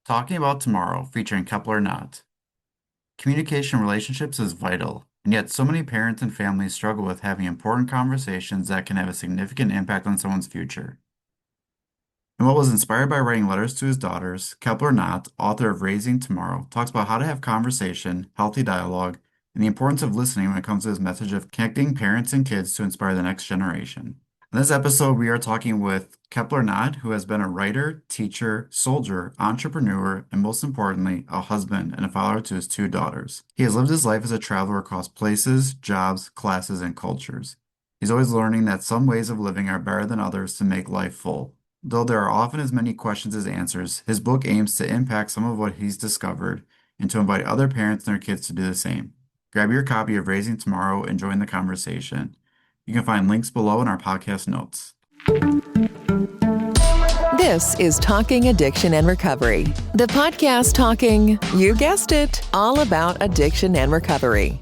Talking about tomorrow, featuring Kepler Knott. Communication in relationships is vital, and yet so many parents and families struggle with having important conversations that can have a significant impact on someone's future. And what was inspired by writing letters to his daughters, Kepler Knott, author of Raising Tomorrow, talks about how to have conversation, healthy dialogue, and the importance of listening when it comes to his message of connecting parents and kids to inspire the next generation. In this episode, we are talking with Kepler Knott, who has been a writer, teacher, soldier, entrepreneur, and most importantly, a husband and a father to his two daughters. He has lived his life as a traveler across places, jobs, classes, and cultures. He's always learning that some ways of living are better than others to make life full. Though there are often as many questions as answers, his book aims to impact some of what he's discovered and to invite other parents and their kids to do the same. Grab your copy of Raising Tomorrow and join the conversation. You can find links below in our podcast notes. This is Talking Addiction and Recovery, the podcast talking, you guessed it, all about addiction and recovery.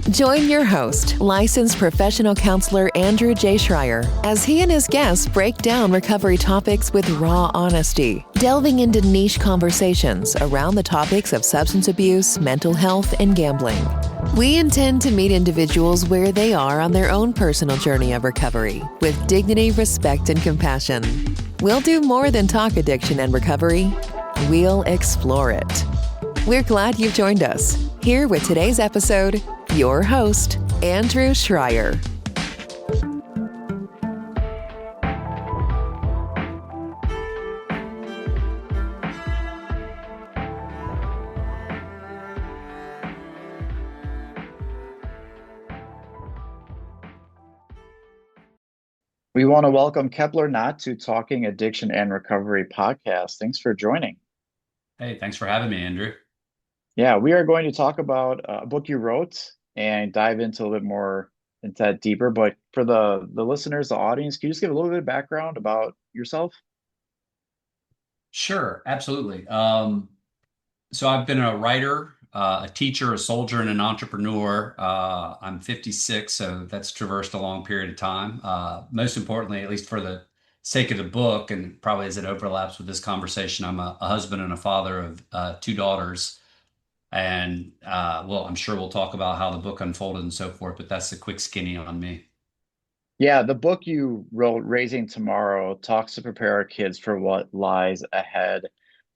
Join your host, licensed professional counselor Andrew J. Schreier, as he and his guests break down recovery topics with raw honesty, delving into niche conversations around the topics of substance abuse, mental health, and gambling. We intend to meet individuals where they are on their own personal journey of recovery, with dignity, respect, and compassion. We'll do more than talk addiction and recovery. We'll explore it. We're glad you've joined us. Here with today's episode, your host, Andrew Schreier. We want to welcome Kepler Knott to Talking Addiction and Recovery podcast. Thanks for joining. Hey, thanks for having me, Andrew. Yeah, we are going to talk about a book you wrote and dive into a little bit more into that deeper. But for the listeners, the audience, can you just give a little bit of background about yourself? Sure, absolutely. So I've been a writer, a teacher, a soldier, and an entrepreneur. I'm 56, so that's traversed a long period of time. Most importantly, at least for the sake of the book, and probably as it overlaps with this conversation, I'm a husband and a father of two daughters. And well, I'm sure we'll talk about how the book unfolded and so forth, but that's a quick skinny on me. Yeah, the book you wrote, Raising Tomorrow, talks to prepare our kids for what lies ahead.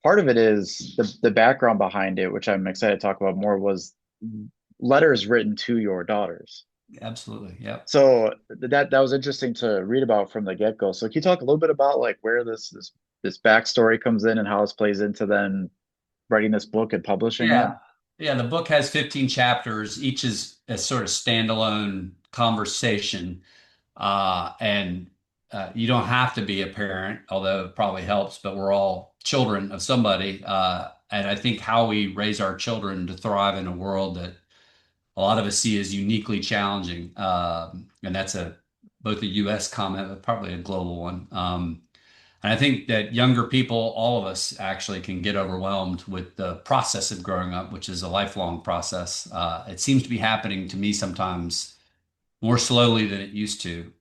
Part of it is the background behind it, which I'm excited to talk about more, was letters written to your daughters. Absolutely. Yep. So that was interesting to read about from the get-go. So can you talk a little bit about like where this backstory comes in and how this plays into then writing this book and publishing it? Yeah. Yeah. The book has 15 chapters. Each is a sort of standalone conversation. And you don't have to be a parent, although it probably helps, but we're all children of somebody. And I think how we raise our children to thrive in a world that a lot of us see as uniquely challenging. And that's both a US comment, but probably a global one. And I think that younger people, all of us actually can get overwhelmed with the process of growing up, which is a lifelong process. It seems to be happening to me sometimes more slowly than it used to.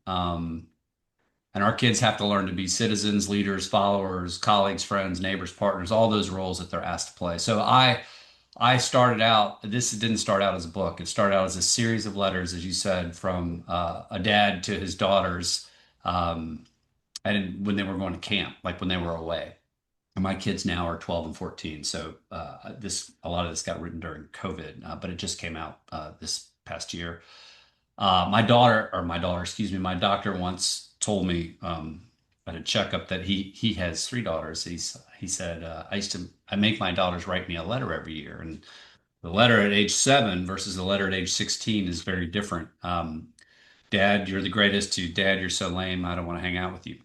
And our kids have to learn to be citizens, leaders, followers, colleagues, friends, neighbors, partners, all those roles that they're asked to play. So I started out, this didn't start out as a book. It started out as a series of letters, as you said, from a dad to his daughters, and when they were going to camp, like when they were away. And my kids now are 12 and 14. So a lot of this got written during COVID, but it just came out this past year. My doctor once told me at a checkup that he has three daughters. He said I make my daughters write me a letter every year, and the letter at age 7 versus the letter at age 16 is very different. Dad, you're the greatest. To Dad, you're so lame. I don't want to hang out with you.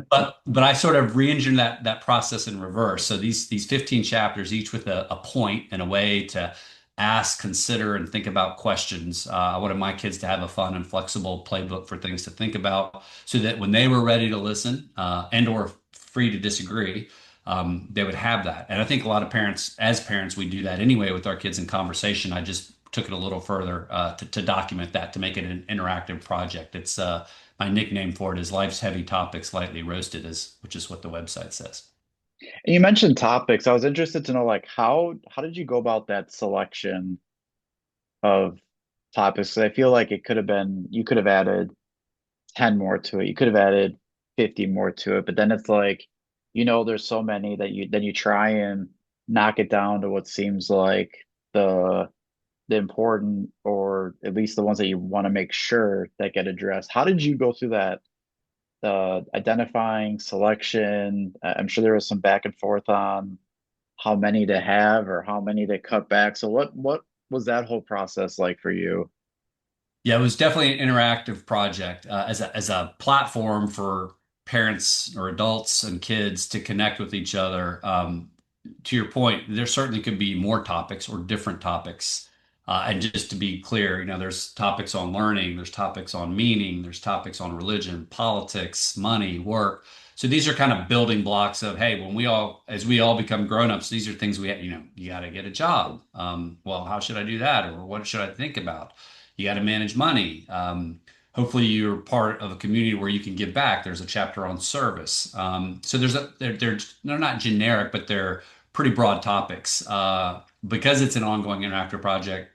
But I sort of re-engineered that process in reverse. So these 15 chapters, each with a point and a way to ask, consider, and think about questions. I wanted my kids to have a fun and flexible playbook for things to think about, so that when they were ready to listen and or free to disagree, they would have that. And I think a lot of parents, as parents, we do that anyway with our kids in conversation. I just took it a little further to document that, to make it an interactive project. It's my nickname for it is Life's Heavy Topics Lightly Roasted, which is what the website says. And you mentioned topics. I was interested to know like how did you go about that selection of topics? 'Cause I feel like it could have been you could have added 10 more to it. You could have added 50 more to it, but then it's like, there's so many that you try and knock it down to what seems like the the important or at least the ones that you want to make sure that get addressed. How did you go through that? The identifying selection. I'm sure there was some back and forth on how many to have or how many to cut back. So what was that whole process like for you? Yeah, it was definitely an interactive project as a platform for parents or adults and kids to connect with each other. To your point, there certainly could be more topics or different topics. And just to be clear, there's topics on learning, there's topics on meaning, there's topics on religion, politics, money, work. So these are kind of building blocks of, hey, as we all become grown-ups, these are things you got to get a job. Well, how should I do that? Or what should I think about? You got to manage money. Hopefully you're part of a community where you can give back. There's a chapter on service. So they're not generic, but they're pretty broad topics. Because it's an ongoing interactive project,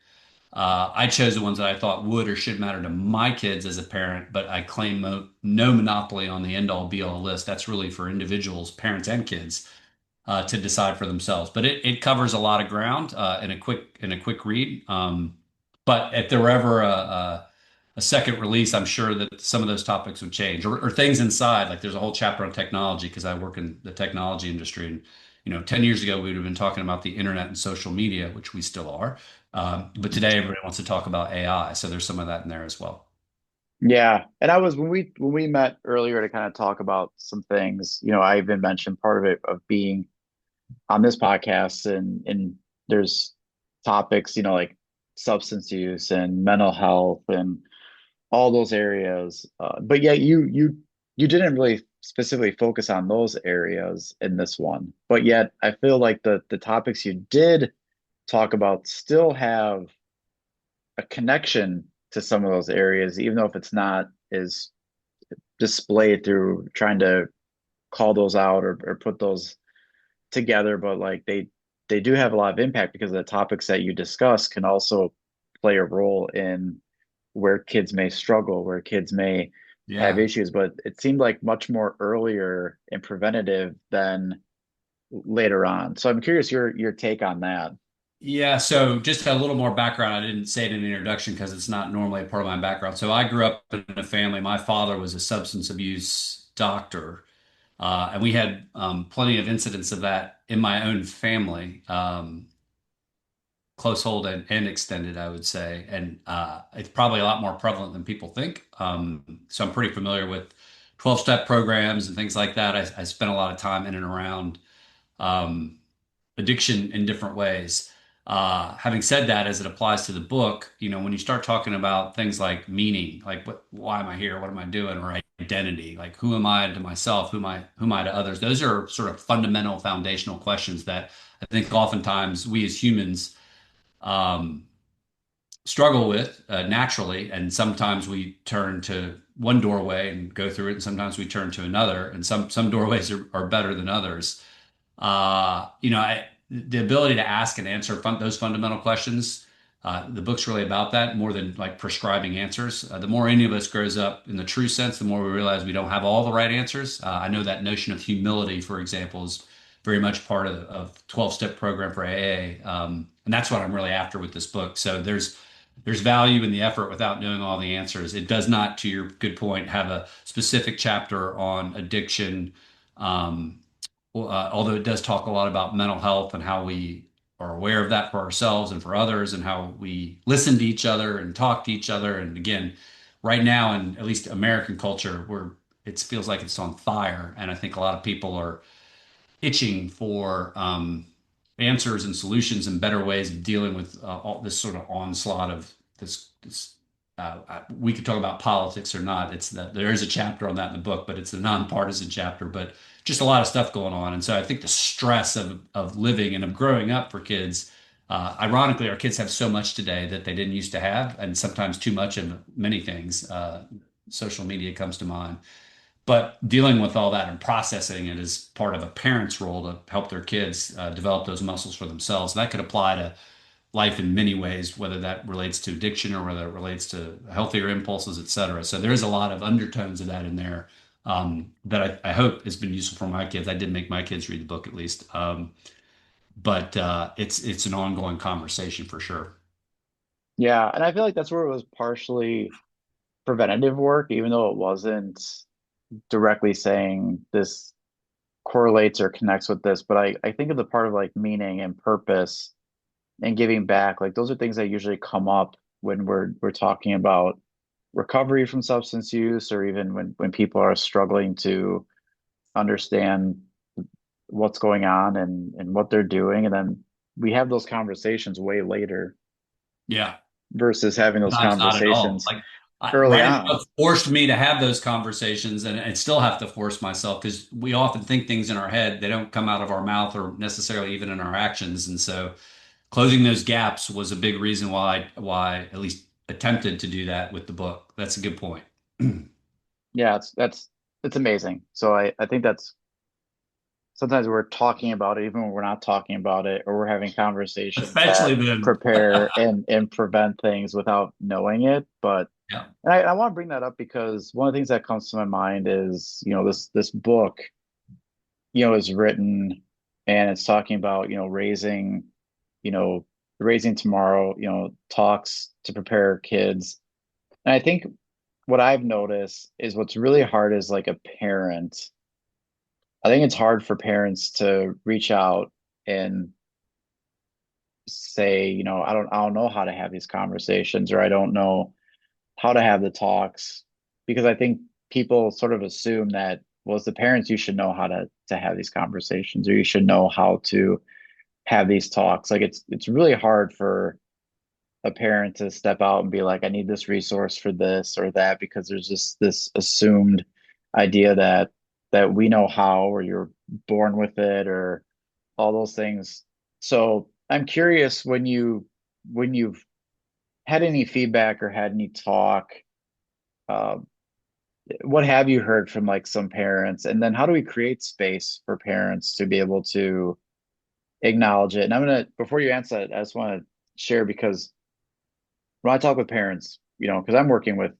I chose the ones that I thought would or should matter to my kids as a parent, but I claim no monopoly on the end all be all list. That's really for individuals, parents, and kids to decide for themselves. But it covers a lot of ground in a quick read. But if there were ever a second release, I'm sure that some of those topics would change, or things inside. Like there's a whole chapter on technology because I work in the technology industry, and 10 years ago we would have been talking about the internet and social media, which we still are. But today everybody wants to talk about AI, so there's some of that in there as well. Yeah. And I was when we met earlier to kind of talk about some things, I even mentioned part of it of being on this podcast and there's topics, like substance use and mental health and all those areas. But yeah, you didn't really specifically focus on those areas in this one. But yet I feel like the topics you did talk about still have a connection to some of those areas, even though if it's not is displayed through trying to call those out or put those together, but like they do have a lot of impact because the topics that you discuss can also play a role in where kids may struggle, where kids may have Yeah. issues, but it seemed like much more earlier and preventative than later on. So I'm curious your take on that. Yeah, so just a little more background. I didn't say it in the introduction because it's not normally a part of my background. So I grew up in a family. My father was a substance abuse doctor, and we had plenty of incidents of that in my own family, close hold and extended, I would say. And it's probably a lot more prevalent than people think. So I'm pretty familiar with 12-step programs and things like that. I spent a lot of time in and around. Um, Addiction in different ways. Having said that, as it applies to the book, when you start talking about things like meaning, like why am I here? What am I doing? Or identity, like who am I to myself? Who am I to others? Those are sort of fundamental, foundational questions that I think oftentimes we as humans um, struggle with naturally, and sometimes we turn to one doorway and go through it, and sometimes we turn to another, and some doorways are better than others. The ability to ask and answer those fundamental questions. The book's really about that more than like prescribing answers. The more any of us grows up in the true sense, the more we realize we don't have all the right answers. I know that notion of humility, for example, is very much part of 12-step program for AA. And that's what I'm really after with this book. So there's value in the effort without knowing all the answers. It does not, to your good point, have a specific chapter on addiction. Um, Although it does talk a lot about mental health and how we are aware of that for ourselves and for others, and how we listen to each other and talk to each other. And again, right now in at least American culture, where it feels like it's on fire, and I think a lot of people are itching for answers and solutions and better ways of dealing with all this sort of onslaught of this. We could talk about politics or not. It's that there is a chapter on that in the book, but it's a nonpartisan chapter. But just a lot of stuff going on, and so I think the stress of living and of growing up for kids. Ironically, our kids have so much today that they didn't used to have, and sometimes too much of many things. Social media comes to mind, But dealing with all that and processing it is part of a parent's role to help their kids develop those muscles for themselves. And that could apply to life in many ways, whether that relates to addiction or whether it relates to healthier impulses, et cetera. So there is a lot of undertones of that in there that I hope has been useful for my kids. I did make my kids read the book at least, but it's an ongoing conversation for sure. Yeah, and I feel like that's where it was partially preventative work, even though it wasn't directly saying this correlates or connects with this. But I think of the part of like meaning and purpose and giving back. Like those are things that usually come up when we're talking about recovery from substance use, or even when people are struggling to understand what's going on and what they're doing. And then we have those conversations way later Yeah. versus having those Sometimes not at all. conversations Like early writing a on. book forced me to have those conversations, and I still have to force myself because we often think things in our head. They don't come out of our mouth or necessarily even in our actions. And so closing those gaps was a big reason why I at least attempted to do that with the book. That's a good point. Yeah, it's amazing. So I think that's sometimes we're talking about it even when we're not talking about it, or we're having conversations that Especially then. prepare and prevent things without knowing it. But Yeah. and I want to bring that up because one of the things that comes to my mind is, this book, is written and it's talking about, you know, raising tomorrow, talks to prepare kids. And I think what I've noticed is what's really hard is like a parent. I think it's hard for parents to reach out and say, I don't know how to have these conversations, or I don't know how to have the talks, because I think people sort of assume that, well, as the parents, you should know how to have these conversations, or you should know how to have these talks. Like it's really hard for a parent to step out and be like, I need this resource for this or that, because there's just this assumed idea that we know how, or you're born with it, or all those things. So I'm curious, when you've had any feedback or had any talk, uh, what have you heard from like some parents? And then how do we create space for parents to be able to acknowledge it? And before you answer that, I just want to share, because when I talk with parents, because I'm working with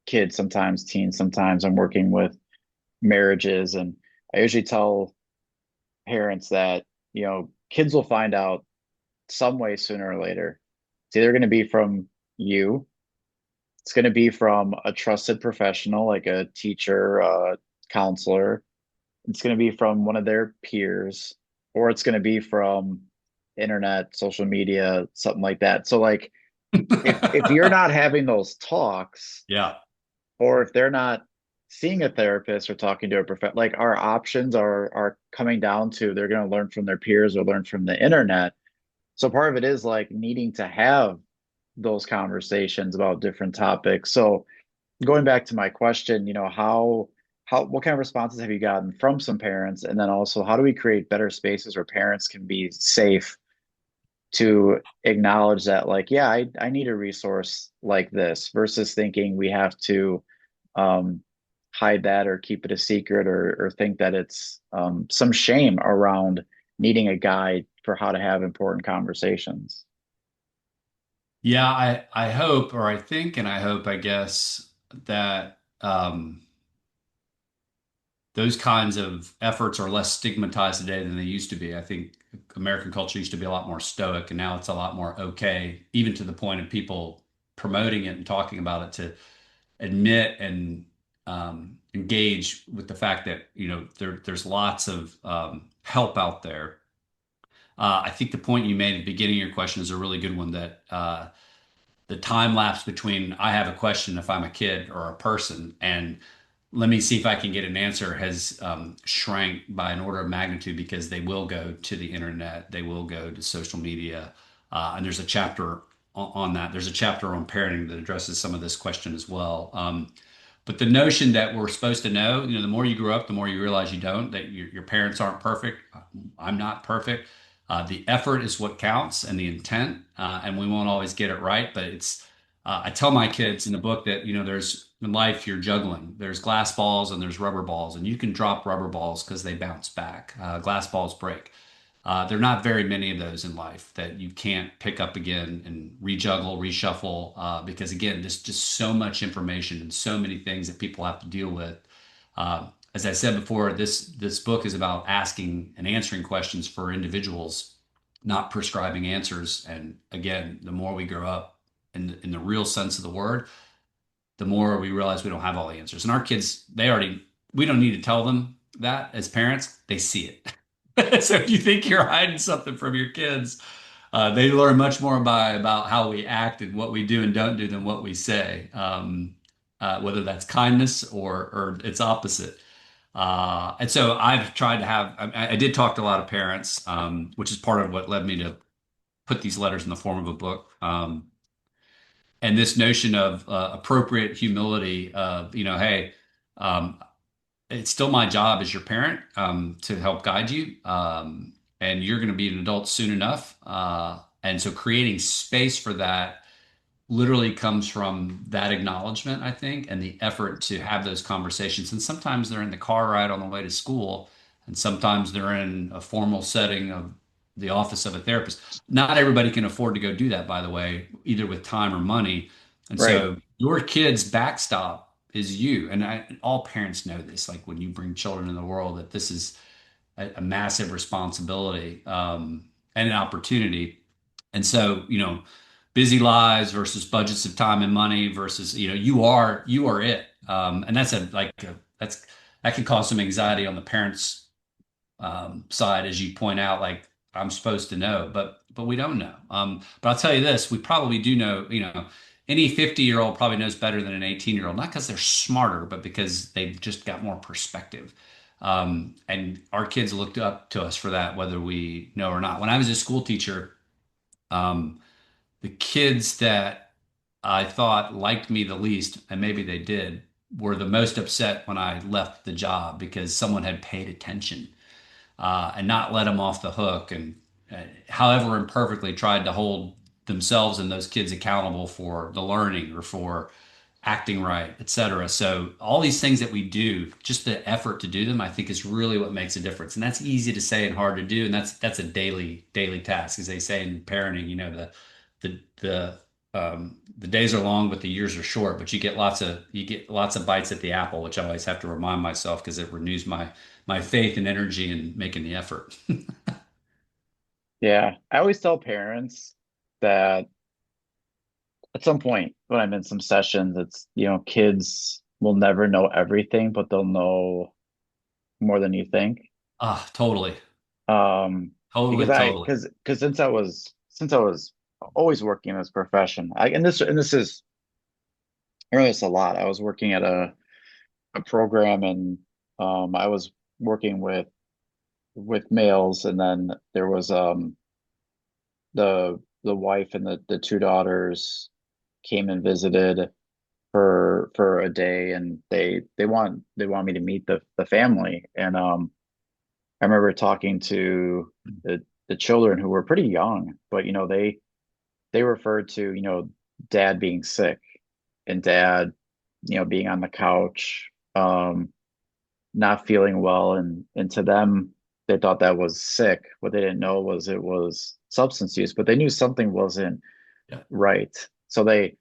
kids sometimes, teens sometimes, I'm working with marriages, and I usually tell parents that, kids will find out some way sooner or later. It's either going to be from you, it's going to be from a trusted professional like a teacher, a counselor, it's going to be from one of their peers, or it's going to be from internet, social media, something like that. So like if you're not having those talks, Yeah. or if they're not seeing a therapist or talking to a prof, like our options are coming down to, they're going to learn from their peers or learn from the internet. So part of it is like needing to have those conversations about different topics. So going back to my question, what kind of responses have you gotten from some parents? And then also, how do we create better spaces where parents can be safe to acknowledge that, like, yeah, I need a resource like this, versus thinking we have to um, hide that or keep it a secret, or think that it's some shame around needing a guide for how to have important conversations. Yeah, I hope, or I think, and I hope, I guess, that those kinds of efforts are less stigmatized today than they used to be. I think American culture used to be a lot more stoic, and now it's a lot more okay, even to the point of people promoting it and talking about it, to admit and engage with the fact that there's lots of help out there. I think the point you made at the beginning of your question is a really good one, that the time lapse between I have a question if I'm a kid or a person and let me see if I can get an answer has shrank by an order of magnitude, because they will go to the internet, they will go to social media, and there's a chapter on that. There's a chapter on parenting that addresses some of this question as well. But the notion that we're supposed to know, the more you grow up, the more you realize you don't, that your parents aren't perfect. I'm not perfect. The effort is what counts and the intent, and we won't always get it right, but I tell my kids in the book that, there's in life you're juggling. There's glass balls and there's rubber balls, and you can drop rubber balls because they bounce back. Glass balls break. There are not very many of those in life that you can't pick up again and rejuggle, reshuffle, because again, there's just so much information and so many things that people have to deal with. As I said before, this book is about asking and answering questions for individuals, not prescribing answers. And again, the more we grow up in the real sense of the word, the more we realize we don't have all the answers. And our kids, we don't need to tell them that as parents, they see it. So if you think you're hiding something from your kids, they learn much more about how we act and what we do and don't do than what we say, whether that's kindness or its opposite. And so I've tried to have, I did talk to a lot of parents, which is part of what led me to put these letters in the form of a book. And this notion of appropriate humility of, hey, um, it's still my job as your parent to help guide you. And you're going to be an adult soon enough. And so creating space for that literally comes from that acknowledgement, I think, and the effort to have those conversations. And sometimes they're in the car ride on the way to school, and sometimes they're in a formal setting of the office of a therapist. Not everybody can afford to go do that, by the way, either with time or money. And Right. so your kid's backstop is you. And all parents know this, like when you bring children in the world, that this is a massive responsibility and an opportunity. And so, busy lives versus budgets of time and money versus, you are it. And that can cause some anxiety on the parents' side, as you point out, like I'm supposed to know, but we don't know. But I'll tell you this, we probably do know, any 50-year-old probably knows better than an 18-year-old, not because they're smarter, but because they've just got more perspective. And our kids looked up to us for that, whether we know or not. When I was a school teacher, um, the kids that I thought liked me the least, and maybe they did, were the most upset when I left the job because someone had paid attention and not let them off the hook, and however imperfectly tried to hold themselves and those kids accountable for the learning or for acting right, et cetera. So all these things that we do, just the effort to do them, I think is really what makes a difference. And that's easy to say and hard to do. And that's a daily task. As they say in parenting, the the days are long, but the years are short. But you get lots of bites at the apple, which I always have to remind myself because it renews my faith and energy in making the effort. Yeah. I always tell parents that at some point when I'm in some sessions, it's, kids will never know everything, but they'll know more than you think. Ah, totally, Um, because totally, totally. since I was always working in this profession, and this is I realize this a lot. I was working at a program, and I was working with males, and then there was the wife and the two daughters came and visited for a day, and they want me to meet the family. And I remember talking to the children, who were pretty young, but they referred to, dad being sick, and dad, being on the couch, not feeling well, and to them, they thought that was sick. What they didn't know was it was substance use, but they knew something wasn't Yeah, right. So they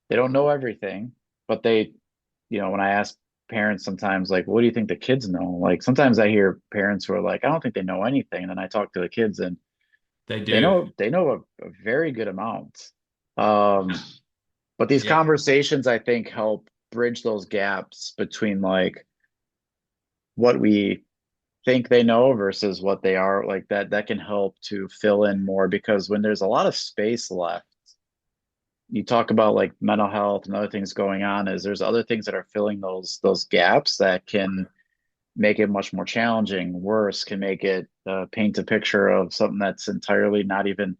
don't know everything, but when I ask parents sometimes, like, what do you think the kids know? Like, sometimes I hear parents who are like, I don't think they know anything. And then I talk to the kids, and they they do. know they know a very good amount. Um, but these Yeah. conversations, I think, help bridge those gaps between, like, what we think they know versus what they are. Like, that can help to fill in more, because when there's a lot of space left, you talk about like mental health and other things going on, is there's other things that are filling those gaps that can make it much more challenging. Worse, can make it paint a picture of something that's entirely not even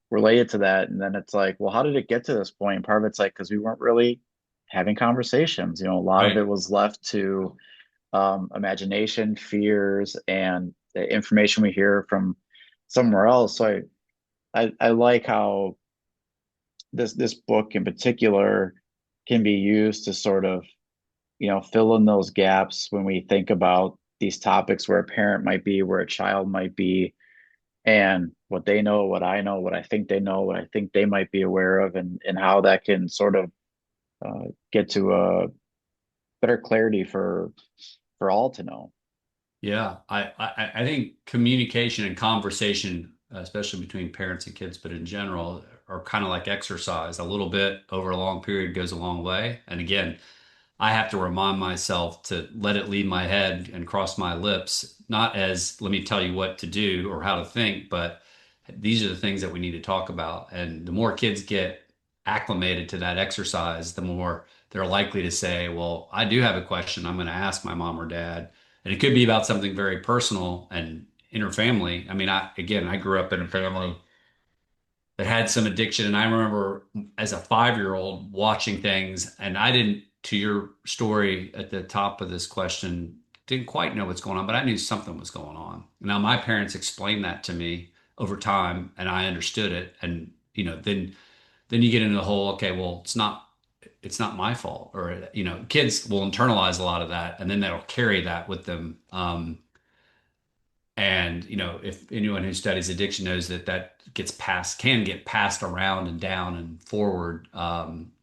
related to that. And then it's like, well, how did it get to this point? Part of it's like because we weren't really having conversations. A lot of Right. it was left to imagination, fears, and the information we hear from somewhere else. So I like how this book in particular can be used to sort of, fill in those gaps when we think about these topics where a parent might be, where a child might be, and what they know, what I know, what I think they know, what I think they might be aware of, and how that can sort of get to a better clarity for all to know. Yeah, I think communication and conversation, especially between parents and kids, but in general, are kind of like exercise. A little bit over a long period goes a long way. And again, I have to remind myself to let it leave my head and cross my lips, not as let me tell you what to do or how to think, but these are the things that we need to talk about. And the more kids get acclimated to that exercise, the more they're likely to say, well, I do have a question I'm going to ask my mom or dad. And it could be about something very personal and interfamily. I mean, I grew up in a family that had some addiction. And I remember as a 5 year old watching things, and I didn't, to your story at the top of this question, didn't quite know what's going on, but I knew something was going on. Now, my parents explained that to me over time, and I understood it. And, then you get into the whole, okay, well, it's not my fault. Or, kids will internalize a lot of that, and then they'll carry that with them. And if anyone who studies addiction knows that can get passed around and down and forward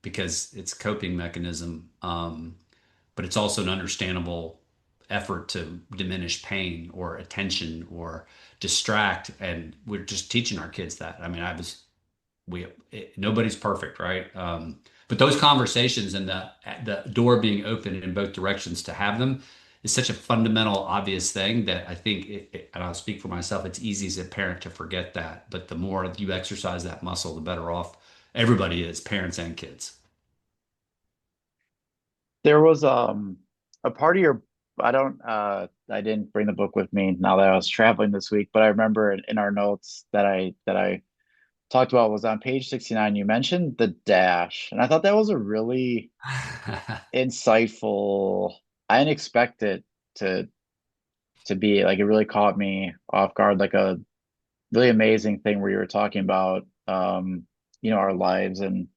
because it's a coping mechanism, but it's also an understandable effort to diminish pain or attention or distract. And we're just teaching our kids that. I mean, nobody's perfect, right? But those conversations and the door being open in both directions to have them is such a fundamental, obvious thing that I think, and I'll speak for myself, it's easy as a parent to forget that. But the more you exercise that muscle, the better off everybody is, parents and kids. There was a part of your I didn't bring the book with me now that I was traveling this week, but I remember in our notes that I talked about was on page 69. You mentioned the dash, and I thought that was a really insightful. I didn't expect it to to be like, it really caught me off guard, like a really amazing thing where you were talking about our lives, and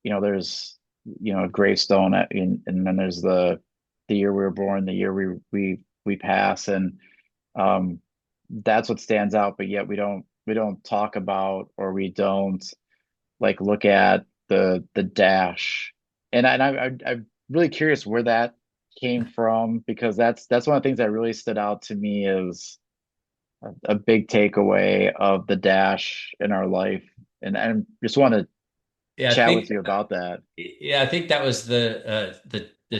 there's a gravestone and then there's the year we were born, the year we pass, and um that's what stands out, but yet we don't talk about, or we don't like look at the dash. I'm really curious where that came from, because that's one of the things that really stood out to me is a big takeaway of the dash in our life. And I just want to Yeah, I chat with think you about that. Yeah, I think that was the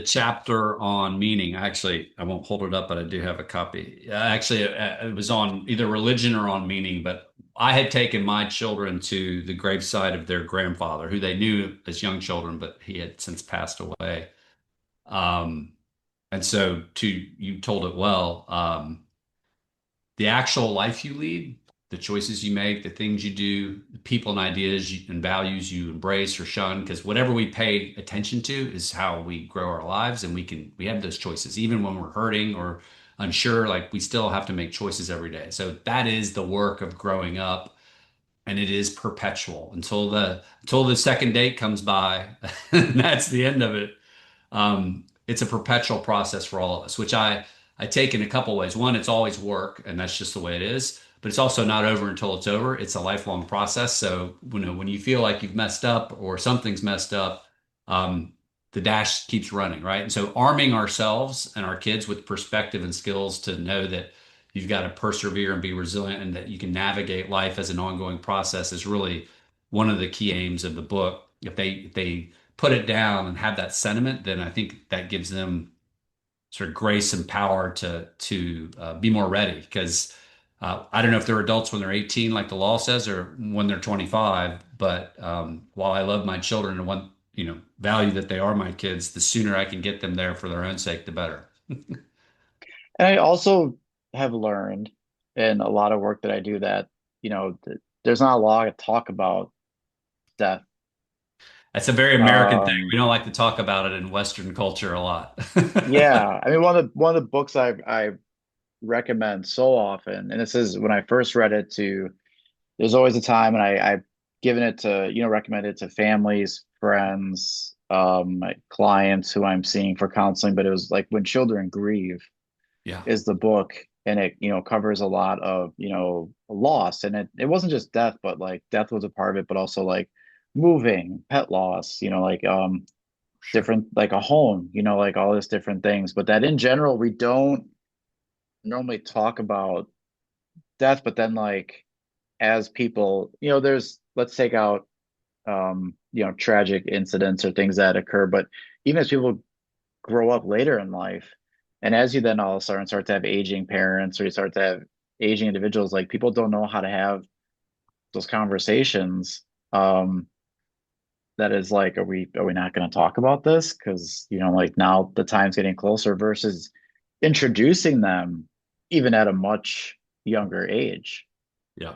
chapter on meaning. Actually, I won't hold it up, but I do have a copy. Actually, it was on either religion or on meaning. But I had taken my children to the graveside of their grandfather, who they knew as young children, but he had since passed away. Um, and so, you told it well. The actual life you lead, the choices you make, the things you do, the people and ideas and values you embrace or shun, because whatever we pay attention to is how we grow our lives, and we have those choices even when we're hurting or unsure. Like we still have to make choices every day. So that is the work of growing up, and it is perpetual until the second date comes by. And that's the end of it. It's a perpetual process for all of us, which I take in a couple ways. One, it's always work, and that's just the way it is. But it's also not over until it's over. It's a lifelong process. So when you feel like you've messed up or something's messed up, um, the dash keeps running, right? And so arming ourselves and our kids with perspective and skills to know that you've got to persevere and be resilient, and that you can navigate life as an ongoing process is really one of the key aims of the book. If they put it down and have that sentiment, then I think that gives them sort of grace and power to be more ready. Because I don't know if they're adults when they're 18, like the law says, or when they're 25. But while I love my children and want value that they are my kids, the sooner I can get them there for their own sake, the better. And I also have learned in a lot of work that I do that, there's not a lot of talk about death. That's a very American thing. Um, We don't like to talk about it in Western culture a lot. yeah, I mean, one of the books I recommend so often, and this is when I first read it, to there's always a time, and I given it to, recommended it to families, friends, my clients who I'm seeing for counseling, but it was like When Children Grieve Yeah. is the book, and it, covers a lot of, loss. And it wasn't just death, but like death was a part of it, but also like moving, pet loss, like Sure. different, like a home, like all these different things. But that in general, we don't normally talk about death, but then like as people, there's, let's take out tragic incidents or things that occur, but even as people grow up later in life, and as you then all of a sudden start to have aging parents, or you start to have aging individuals, like people don't know how to have those conversations. That is like, are we not going to talk about this? Because, like now the time's getting closer, versus introducing them even at a much younger age. Yeah.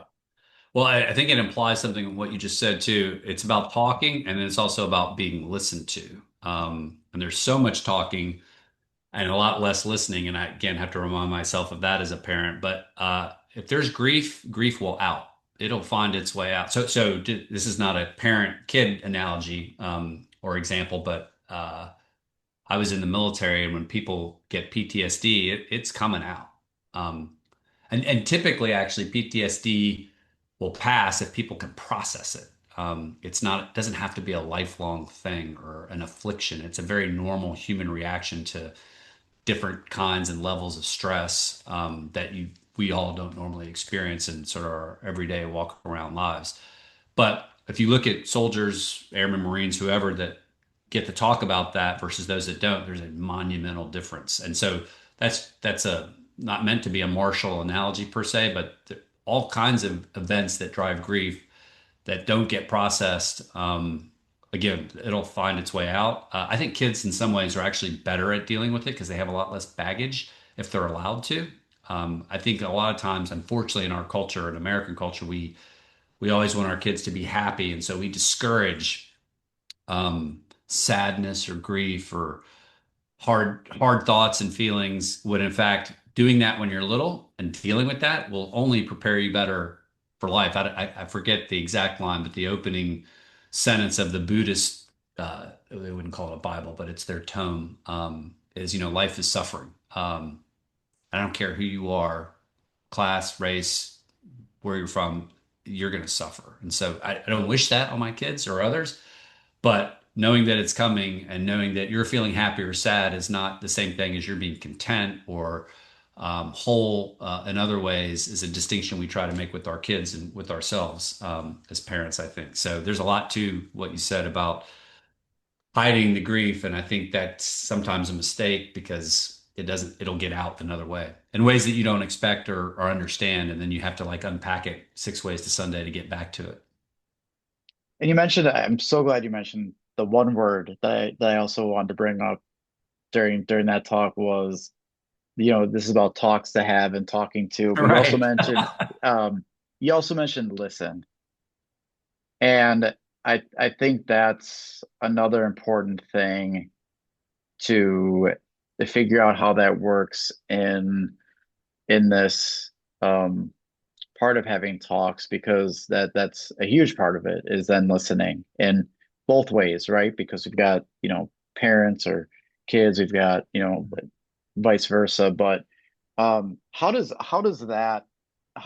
Well, I think it implies something in what you just said too. It's about talking, and then it's also about being listened to. And there's so much talking and a lot less listening. And I again have to remind myself of that as a parent. But if there's grief, grief will out. It'll find its way out. This is not a parent-kid analogy or example, but I was in the military, and when people get PTSD, it's coming out. Um, and typically, actually, PTSD will pass if people can process it. It's not, it doesn't have to be a lifelong thing or an affliction. It's a very normal human reaction to different kinds and levels of stress that we all don't normally experience in sort of our everyday walk around lives. But if you look at soldiers, airmen, Marines, whoever that get to talk about that versus those that don't, there's a monumental difference. And so that's a not meant to be a martial analogy per se, but all kinds of events that drive grief that don't get processed. Again, it'll find its way out. I think kids in some ways are actually better at dealing with it because they have a lot less baggage if they're allowed to. I think a lot of times, unfortunately, in our culture, in American culture, we always want our kids to be happy, and so we discourage sadness or grief or hard thoughts and feelings. When in fact, doing that when you're little and dealing with that will only prepare you better for life. I forget the exact line, but the opening sentence of the Buddhist, they wouldn't call it a Bible, but it's their tome, is, life is suffering. I don't care who you are, class, race, where you're from, you're going to suffer. And so I don't wish that on my kids or others, but knowing that it's coming and knowing that you're feeling happy or sad is not the same thing as you're being content or whole in other ways is a distinction we try to make with our kids and with ourselves as parents, I think. So there's a lot to what you said about hiding the grief. And I think that's sometimes a mistake because it'll get out another way in ways that you don't expect or understand. And then you have to like unpack it 6 ways to Sunday to get back to it. And you mentioned, I'm so glad you mentioned the one word that I also wanted to bring up during that talk was, this is about talks to have and talking to, but Right. you also mentioned listen. And I think that's another important thing to figure out how that works in this part of having talks, because that's a huge part of it, is then listening in both ways, right? Because we've got, parents or kids, we've got, vice versa. But how do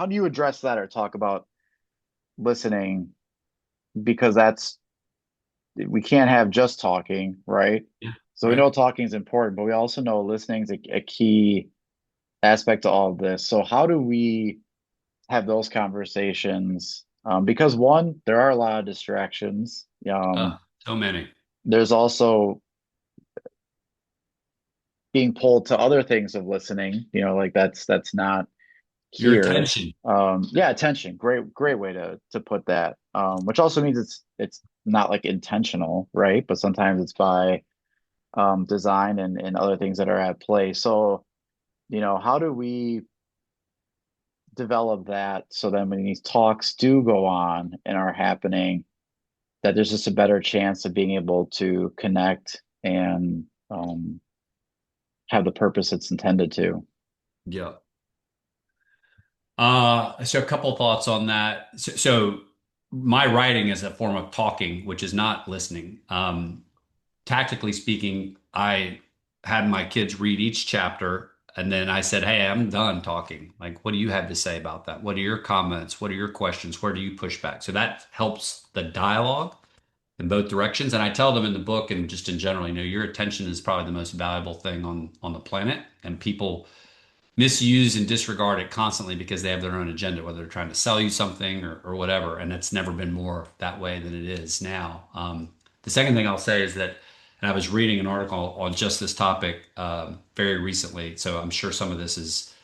you address that or talk about listening? Because we can't have just talking, right? Yeah. So we Right. know talking is important, but we also know listening is a key aspect to all of this. So how do we have those conversations? Because one, there are a lot of distractions. So many. There's also being pulled to other things of listening, like that's not Your here. attention. Yeah, attention. Great way to put that. Which also means it's not like intentional, right? But sometimes it's by design and other things that are at play. So, how do we develop that so then when these talks do go on and are happening, that there's just a better chance of being able to connect and have the purpose it's intended to. Yeah. So a couple thoughts on that. So my writing is a form of talking, which is not listening. Tactically speaking, I had my kids read each chapter and then I said, "Hey, I'm done talking. Like, what do you have to say about that? What are your comments? What are your questions? Where do you push back?" So that helps the dialogue in both directions. And I tell them in the book and just in general, your attention is probably the most valuable thing on the planet, and people misuse and disregard it constantly because they have their own agenda, whether they're trying to sell you something or whatever. And it's never been more that way than it is now. The second thing I'll say is that, and I was reading an article on just this topic very recently, so I'm sure some of this is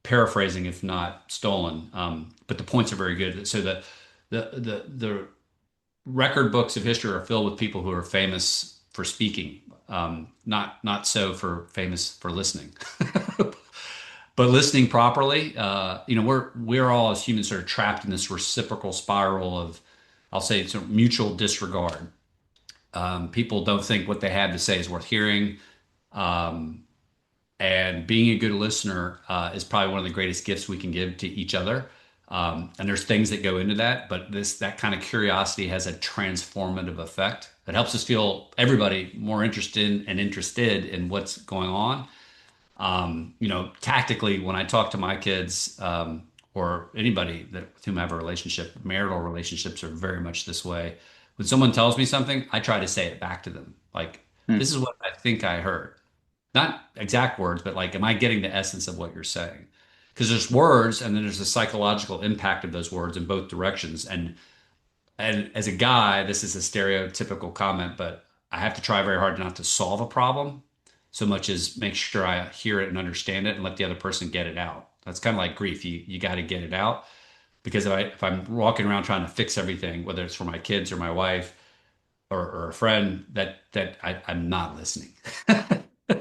paraphrasing, if not stolen, but the points are very good. So the record books of history are filled with people who are famous for speaking, not so for famous for listening. But listening properly, we're all as humans sort of trapped in this reciprocal spiral of, I'll say, it's a mutual disregard. People don't think what they have to say is worth hearing, and being a good listener is probably one of the greatest gifts we can give to each other. And there's things that go into that, but that kind of curiosity has a transformative effect that helps us feel everybody more interested in what's going on. Tactically, when I talk to my kids, or anybody with whom I have a relationship, marital relationships are very much this way. When someone tells me something, I try to say it back to them. Like, Hmm. this is what I think I heard. Not exact words, but like, am I getting the essence of what you're saying? Because there's words and then there's the psychological impact of those words in both directions. And as a guy, this is a stereotypical comment, but I have to try very hard not to solve a problem so much as make sure I hear it and understand it and let the other person get it out. That's kind of like grief. You got to get it out, because if I'm walking around trying to fix everything, whether it's for my kids or my wife or a friend, I'm not listening.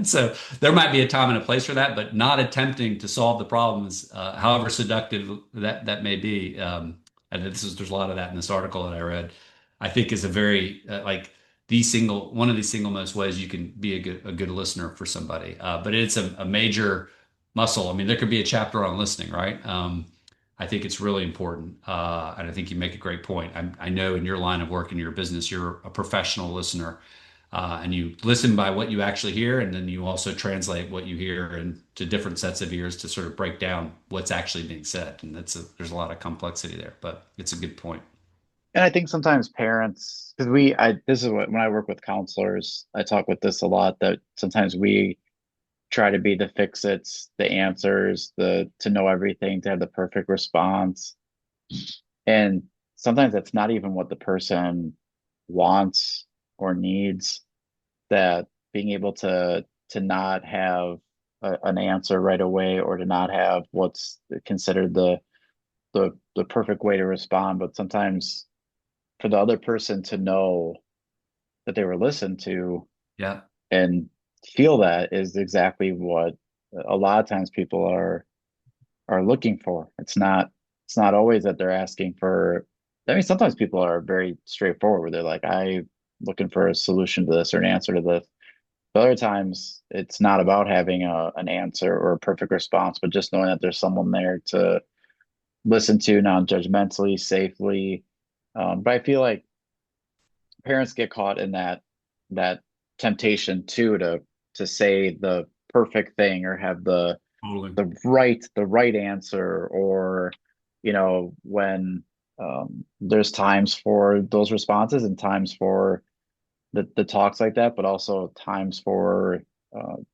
So there might be a time and a place for that, but not attempting to solve the problems, however seductive that may be. And there's a lot of that in this article that I read. I think is a very like one of the single most ways you can be a good listener for somebody. But it's a major muscle. I mean, there could be a chapter on listening, right? I think it's really important, and I think you make a great point. I know in your line of work in your business, you're a professional listener, and you listen by what you actually hear, and then you also translate what you hear into different sets of ears to sort of break down what's actually being said. And there's a lot of complexity there, but it's a good point. And I think sometimes parents, because this is what, when I work with counselors, I talk with this a lot, that sometimes we try to be the fix-its, the answers, to know everything, to have the perfect response. And sometimes that's not even what the person wants or needs, that being able to not have an answer right away, or to not have what's considered the perfect way to respond, but sometimes for the other person to know that they were listened to Yeah, and feel that is exactly what a lot of times people are looking for. It's not always that they're asking for. I mean, sometimes people are very straightforward where they're like, "I looking for a solution to this or an answer to this." But other times it's not about having an answer or a perfect response, but just knowing that there's someone there to listen to non-judgmentally, safely. But I feel like parents get caught in that temptation too, to say the perfect thing, or have totally. the right answer, or when there's times for those responses and times for the talks like that, but also times for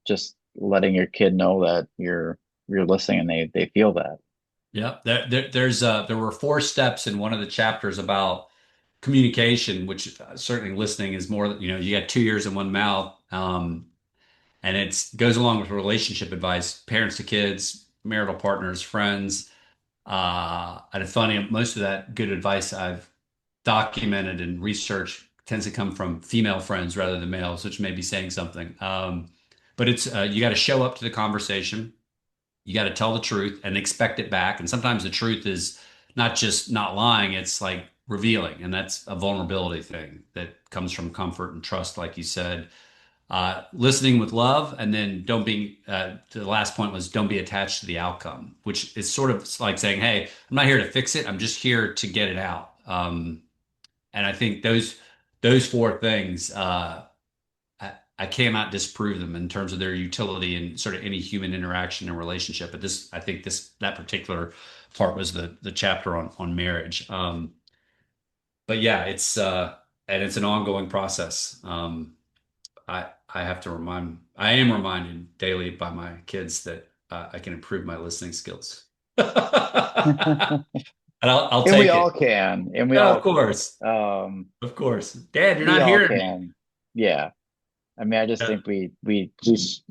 just letting your kid know that you're listening, and they feel that. Yeah, there were four steps in one of the chapters about communication, which certainly listening is more. You got two ears and one mouth, and it goes along with relationship advice, parents to kids, marital partners, friends. And it's funny, most of that good advice I've documented and researched tends to come from female friends rather than males, which may be saying something. But it's you got to show up to the conversation. You got to tell the truth and expect it back. And sometimes the truth is not just not lying, it's like revealing. And that's a vulnerability thing that comes from comfort and trust, like you said. Listening with love, and then don't be, the last point was don't be attached to the outcome, which is sort of like saying, hey, I'm not here to fix it. I'm just here to get it out. And I think those four things, I cannot disprove them in terms of their utility in sort of any human interaction and relationship. But I think that particular part was the chapter on marriage. But yeah, and it's an ongoing process. I am reminded daily by my kids that I can improve my listening skills. And I'll And we take all it. can, and we Yeah, all can. of course. Dad, you're We not all hearing me. can. Yeah. I mean, I just Yeah. think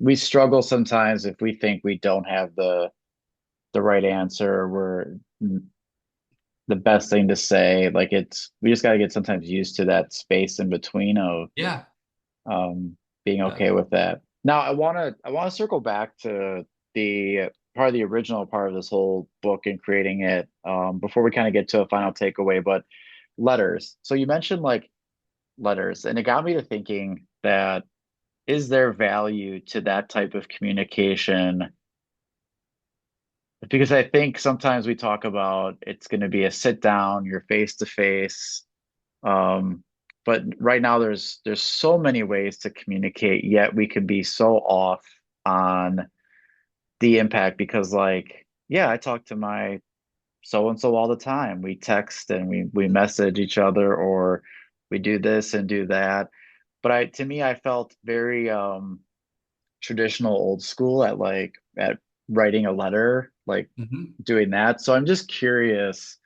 we struggle sometimes if we think we don't have the right answer. We're the best thing to say. Like we just got to get sometimes used to that space in between of Yeah. um, being Yeah. okay with that. Now, I want to circle back to the part of the original part of this whole book and creating it before we kind of get to a final takeaway. But letters. So you mentioned like letters, and it got me to thinking that is there value to that type of communication? Because I think sometimes we talk about it's going to be a sit down, you're face to face. But right now there's so many ways to communicate, yet we can be so off on the impact because like, yeah, I talk to my so and so all the time. We text and we message each other or we do this and do that. But to me I felt very traditional old school at writing a letter, like Mhm. doing that. So I'm just curious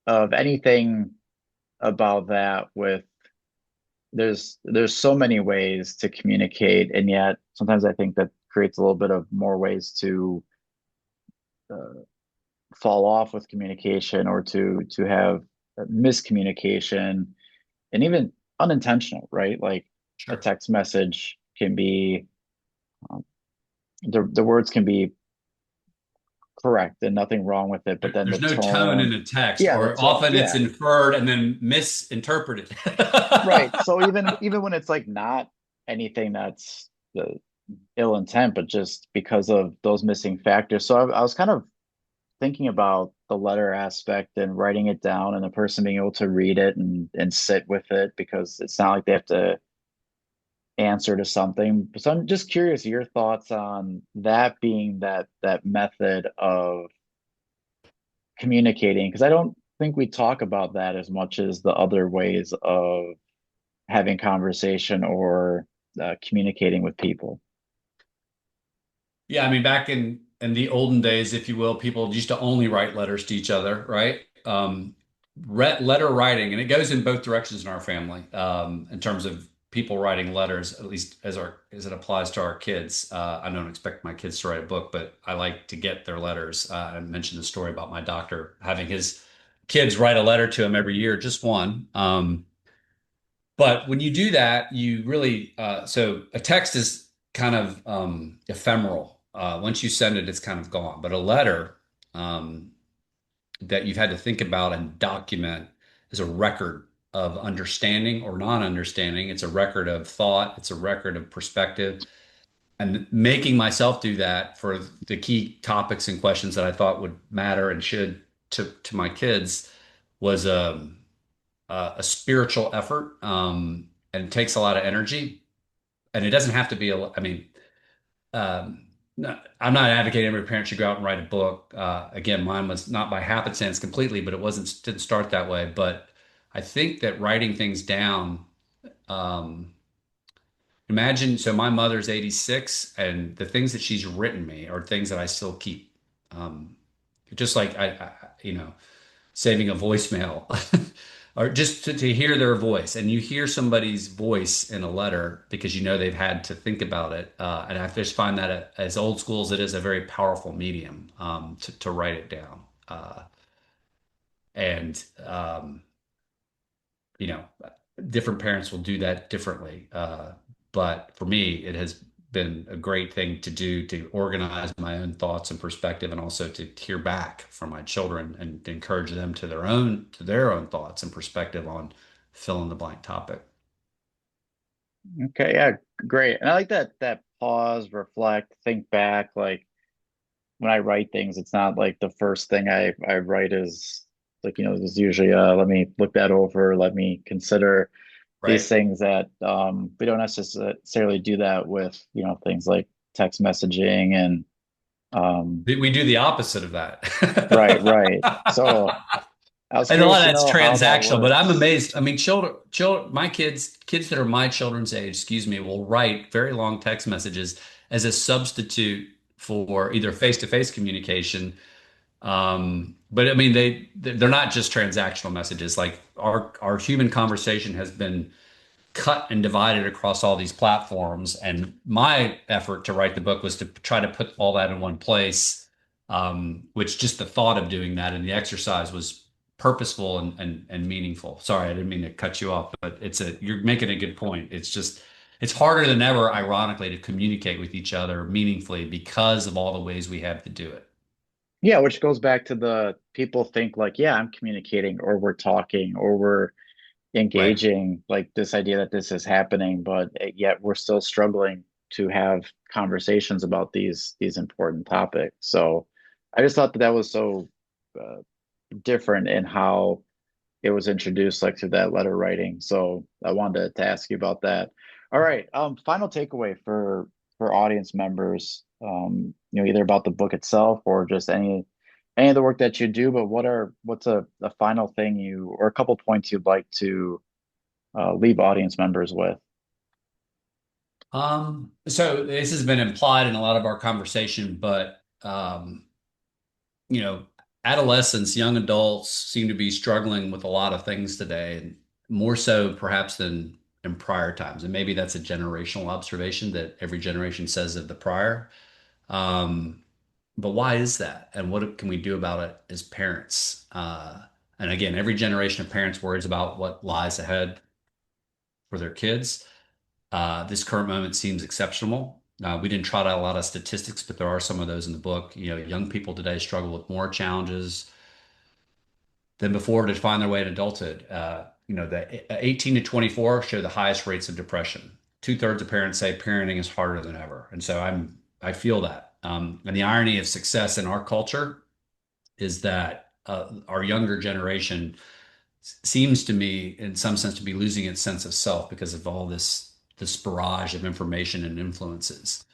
of anything about that with there's so many ways to communicate, and yet sometimes I think that creates a little bit of more ways to uh, fall off with communication or to have miscommunication and even unintentional, right? Like a Sure. text message can be um, the words can be correct and nothing wrong with it, but then the There's no tone in tone, a text, yeah, the or tone, often it's yeah, inferred and then misinterpreted. right. So even when it's like not anything that's the ill intent, but just because of those missing factors. So I was kind of thinking about the letter aspect and writing it down and the person being able to read it and sit with it because it's not like they have to answer to something. So I'm just curious your thoughts on that being that method of communicating because I don't think we talk about that as much as the other ways of having conversation or communicating with people. Yeah, I mean, back in the olden days, if you will, people used to only write letters to each other, right? Letter writing, and it goes in both directions in our family, in terms of people writing letters, at least as it applies to our kids. I don't expect my kids to write a book, but I like to get their letters. I mentioned the story about my doctor having his kids write a letter to him every year, just one. But when you do that, you really so a text is kind of ephemeral. Once you send it, it's kind of gone. But a letter um, that you've had to think about and document is a record of understanding or non-understanding. It's a record of thought. It's a record of perspective. And making myself do that for the key topics and questions that I thought would matter and should to my kids was a spiritual effort, and it takes a lot of energy. And it doesn't have to be I mean, I'm not advocating every parent should go out and write a book. Again, mine was not by happenstance completely, but it didn't start that way. But I think that writing things down, um, imagine, so my mother's 86, and the things that she's written me are things that I still keep. Um, just like saving a voicemail or just to hear their voice. And you hear somebody's voice in a letter because you know they've had to think about it. And I just find that as old school as it is, a very powerful medium to write it down. And, you know, different parents will do that differently. But for me, it has been a great thing to do to organize my own thoughts and perspective, and also to hear back from my children and to encourage them to their own thoughts and perspective on fill in the blank topic. Okay, yeah, great. And I like that pause, reflect, think back. Like when I write things, it's not like the first thing I write is like, there's usually let me look that over, let me consider these Right. things that we don't necessarily do that with, things like text messaging and We do the opposite of that. right, right. So I was And a lot curious of to that's know how that transactional, but I'm works. amazed. I mean, my kids that are my children's age, excuse me, will write very long text messages as a substitute for either face-to-face communication. But I mean, they're not just transactional messages. Like our human conversation has been cut and divided across all these platforms. And my effort to write the book was to try to put all that in one place, which just the thought of doing that and the exercise was purposeful and meaningful. Sorry, I didn't mean to cut you off, but you're making a good point. It's harder than ever, ironically, to communicate with each other meaningfully because of all the ways we have to do it. Yeah, which goes back to the people think like, yeah, I'm communicating or we're talking or we're Right. engaging, like this idea that this is happening, but yet we're still struggling to have conversations about these important topics. So I just thought that that was so uh, different in how it was introduced, like through that letter writing. So I wanted to ask you about that. All right. Final takeaway for audience members, either about the book itself or just any of the work that you do, but what's a final thing or a couple points you'd like to leave audience members with? So this has been implied in a lot of our conversation, but you know, adolescents, young adults seem to be struggling with a lot of things today, and more so perhaps than in prior times. And maybe that's a generational observation that every generation says of the prior. Um, but why is that? And what can we do about it as parents? And again, every generation of parents worries about what lies ahead for their kids. This current moment seems exceptional. We didn't trot out a lot of statistics, but there are some of those in the book. You know, young people today struggle with more challenges than before to find their way in adulthood. The 18 to 24 show the highest rates of depression. Two-thirds of parents say parenting is harder than ever, and so I feel that. And the irony of success in our culture is that our younger generation seems to me, in some sense, to be losing its sense of self because of all this barrage of information and influences.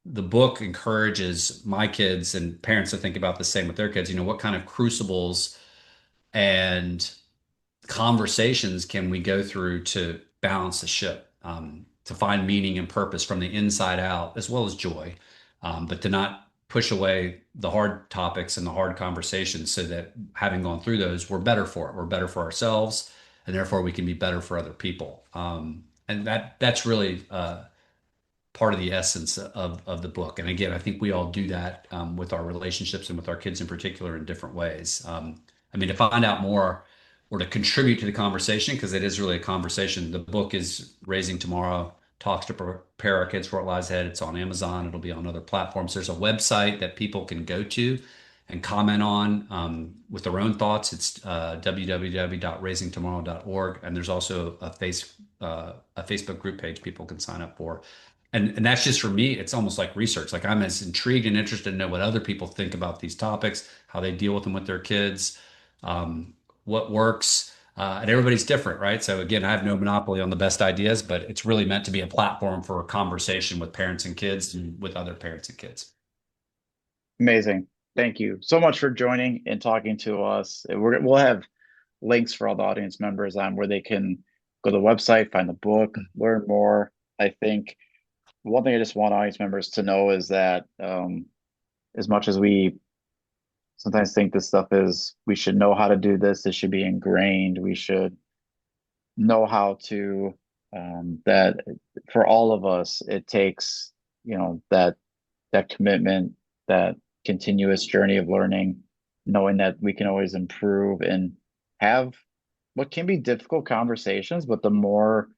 The book encourages my kids and parents to think about the same with their kids. You know, what kind of crucibles and conversations can we go through to balance the ship, to find meaning and purpose from the inside out, as well as joy, but to not push away the hard topics and the hard conversations so that having gone through those, we're better for it. We're better for ourselves, and therefore we can be better for other people. And that's really part of the essence of the book. And again, I think we all do that with our relationships and with our kids in particular in different ways. I mean, to find out more or to contribute to the conversation, because it is really a conversation, the book is Raising Tomorrow, Talks to Prepare Our Kids for What Lies Ahead. It's on Amazon. It'll be on other platforms. There's a website that people can go to and comment on with their own thoughts. It's www.raisingtomorrow.org. And there's also a Facebook group page people can sign up for. And that's just for me, it's almost like research. Like I'm as intrigued and interested to know what other people think about these topics, how they deal with them with their kids, what works. And everybody's different, right? So again, I have no monopoly on the best ideas, but it's really meant to be a platform for a conversation with parents and kids and with other parents and kids. Amazing. Thank you so much for joining and talking to us. We'll have links for all the audience members on where they can go to the website, find the book, learn more. I think one thing I just want audience members to know is that as much as we sometimes think this stuff is, we should know how to do this, this should be ingrained, we should know how to, that for all of us, it takes, that commitment, that continuous journey of learning, knowing that we can always improve and have what can be difficult conversations, but the more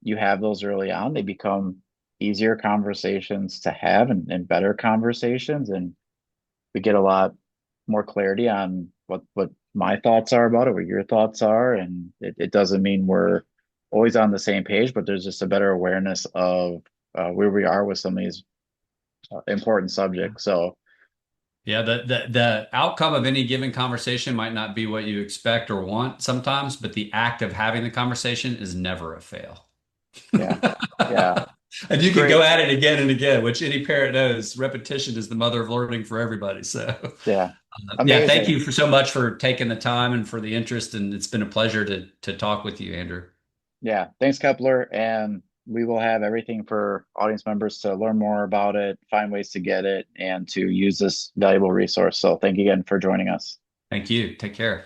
you have those early on, they become easier conversations to have and better conversations. And we get a lot more clarity on what my thoughts are about it, what your thoughts are. And it doesn't mean we're always on the same page, but there's just a better awareness of where we are with some of these important subjects. So Yeah, the outcome of any given conversation might not be what you expect or want sometimes, but the act of having the conversation is never a fail. Yeah. Yeah. And you could go Great. at it again and again, which any parent knows. Repetition is the mother of learning for everybody. So, Yeah. yeah, thank Amazing. you for so much for taking the time and for the interest. And it's been a pleasure to talk with you, Andrew. Yeah. Thanks, Kepler. And we will have everything for audience members to learn more about it, find ways to get it, and to use this valuable resource. So thank you again for joining us. Thank you. Take care.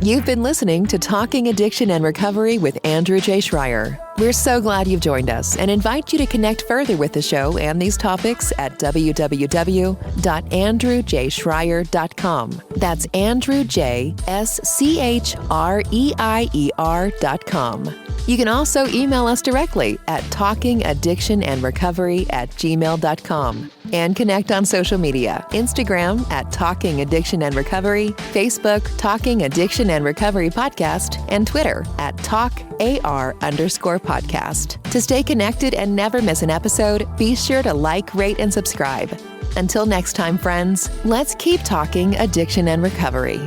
You've been listening to Talking Addiction and Recovery with Andrew J. Schreier. We're so glad you've joined us and invite you to connect further with the show and these topics at www.andrewjschreier.com. That's Andrew J. SCHREIER.com. You can also email us directly at talkingaddictionandrecovery@gmail.com and connect on social media, Instagram at Talking Addiction and Recovery, Facebook Talking Addiction and Recovery Podcast, and Twitter at TalkAR_podcast. To stay connected and never miss an episode, be sure to like, rate, and subscribe. Until next time, friends, let's keep talking addiction and recovery.